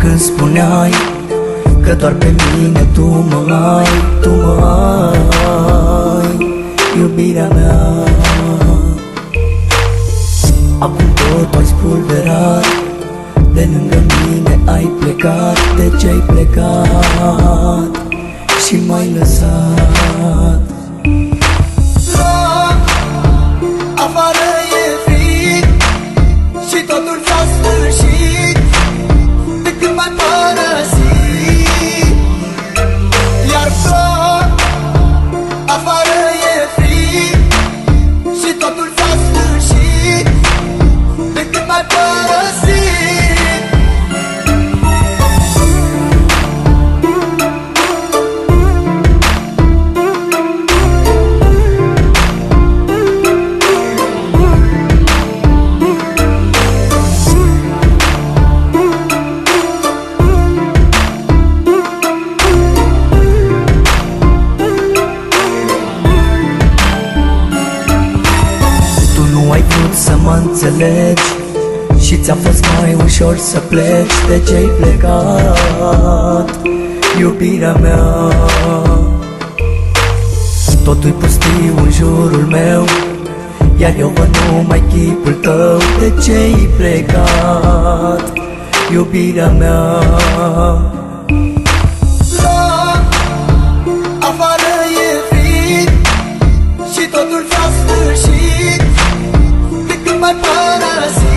Când spuneai că doar pe mine tu mă ai, tu mă ai, iubirea mea. Acum tot ai spulberat, de lângă mine ai plecat. De ce ai plecat și m-ai lăsat? Afară e frig și totul s-a sfârșit de când m-ai părăsit. Iar plouă, afară e frig și totul s-a sfârșit de când m-ai părăsit. Să mă înțelegi și ți-a fost mai ușor să pleci. De ce-ai plecat, iubirea mea? Totul-i pustiu în jurul meu, iar eu văd numai chipul tău. De ce-ai plecat, iubirea mea? Afară e frig și totul s-a sfârșit de când m-ai părăsit.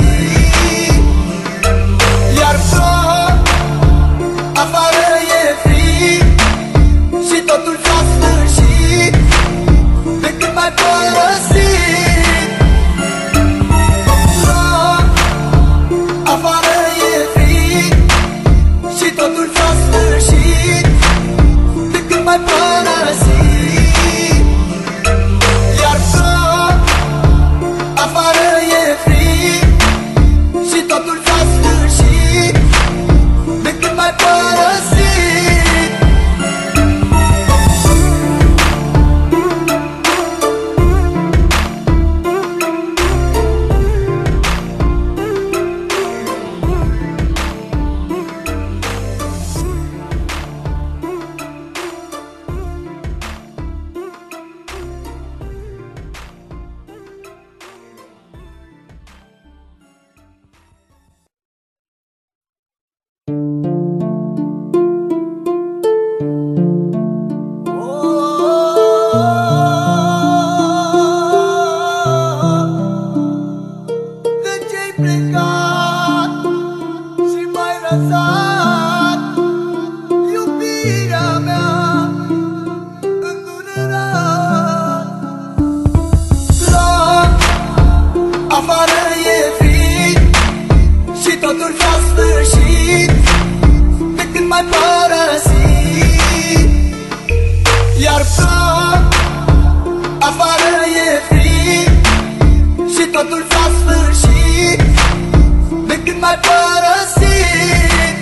Iar plouă, afară e frig și totul s-a sfârșit de când m-ai părăsit. Plouă, afară e frig și totul s-a sfârșit de când m-ai părăsit. Iar plouă, afară e frig și totul s-a sfârșit de când m-ai părăsit. De ce-ai plecat și m-ai lăsat, iubirea mea, îndurerat? Plouă, afară e frig și totul s-a sfârșit de când m-ai părăsit. Iar plouă, afară e frig și totul s-a sfârșit de când m-ai părăsit.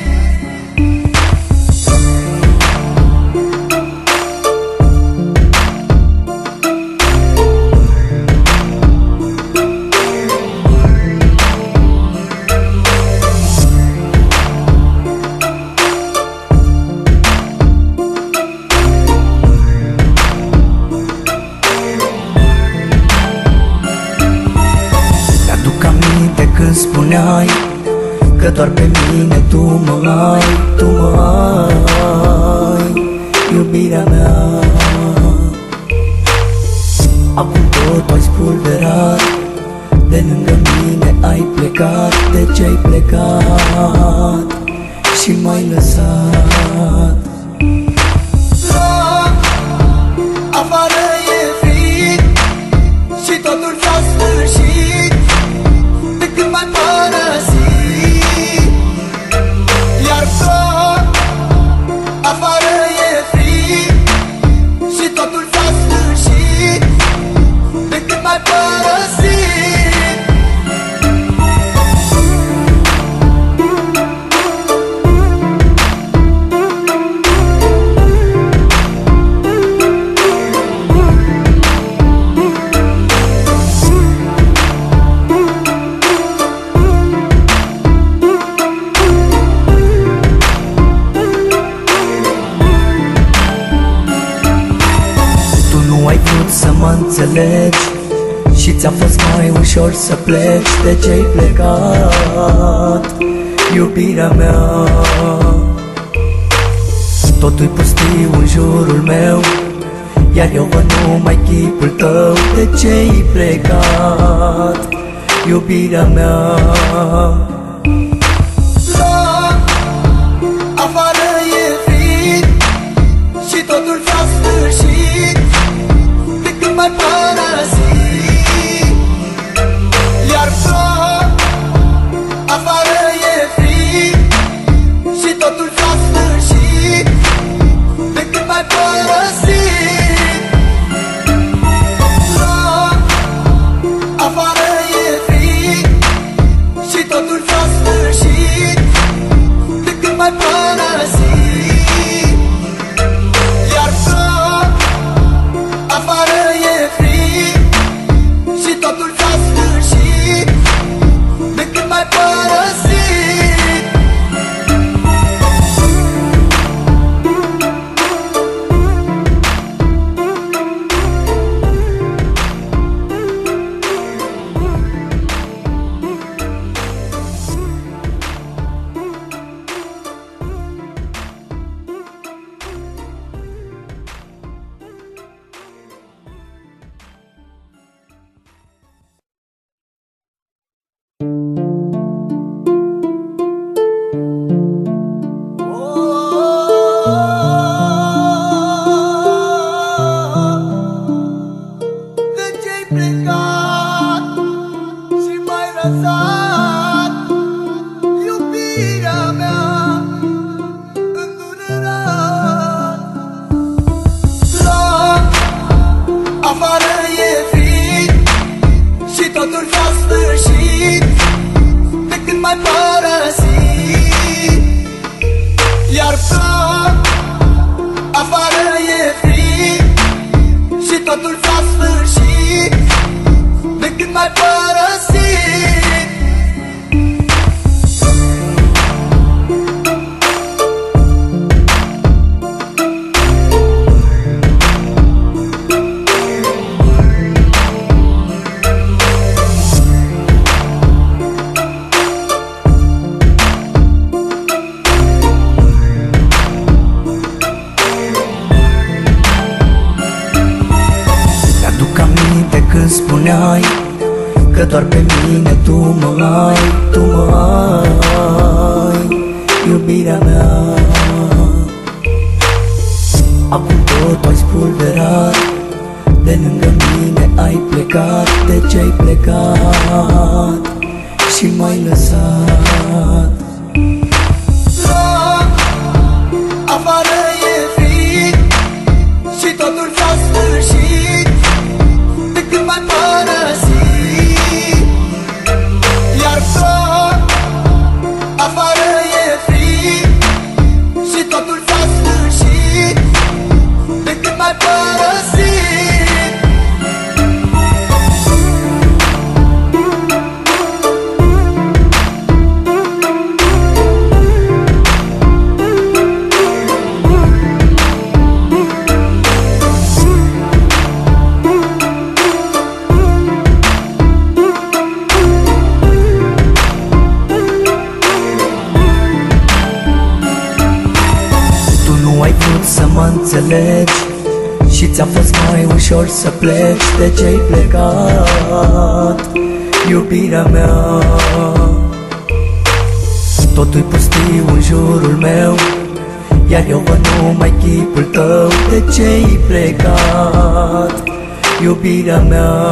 spuneai că doar pe mine tu mă ai, iubirea mea. Acum tot ai spulberat, de lângă mine ai plecat. De ce ai plecat și m-ai lăsat? Afară e frig și totul s-a sfârșit de când m-ai părăsit. Iar afară e frig și totul s-a sfârșit de când m-ai părăsit. Ai vrut să mă înțelegi și ți-a fost mai ușor să pleci. De ce ai plecat, iubirea mea? Totul-i pustiu în jurul meu, iar eu văd numai chipul tău. De ce ai plecat, iubirea mea? Afară e frig și totul s-a sfârșit de când m-ai părăsit. Iar afară e frig și totul s-a sfârșit de când m-ai părăsit. Afară e frig și totul s-a sfârșit de când m-ai părăsit. Iar afară e frig și totul s-a sfârșit de când m-ai părăsit. De ce-ai plecat și m-ai lăsat, iubirea mea, îndurerat? Afară e frig și totul s-a sfârșit de când m-ai părăsit. Iar afară e frig și totul s-a sfârșit de când m-ai părăsit. Mi-aduc aminte când spuneai că doar pe mine tu mă ai, iubirea mea. Acum tot ai spulberat, de lângă mine ai plecat. De ce ai plecat și m-ai lăsat? Afară e frig și totul s-a sfârșit de când m-ai părăsit. Iar afară e frig și totul s-a sfârșit de când m-ai părăsit. vrut să mă înțelegi și ți-a fost mai ușor să pleci. De ce-ai plecat, iubirea mea? Totul-i pustiu în jurul meu, iar eu văd numai chipul tău. De ce-ai plecat, iubirea mea?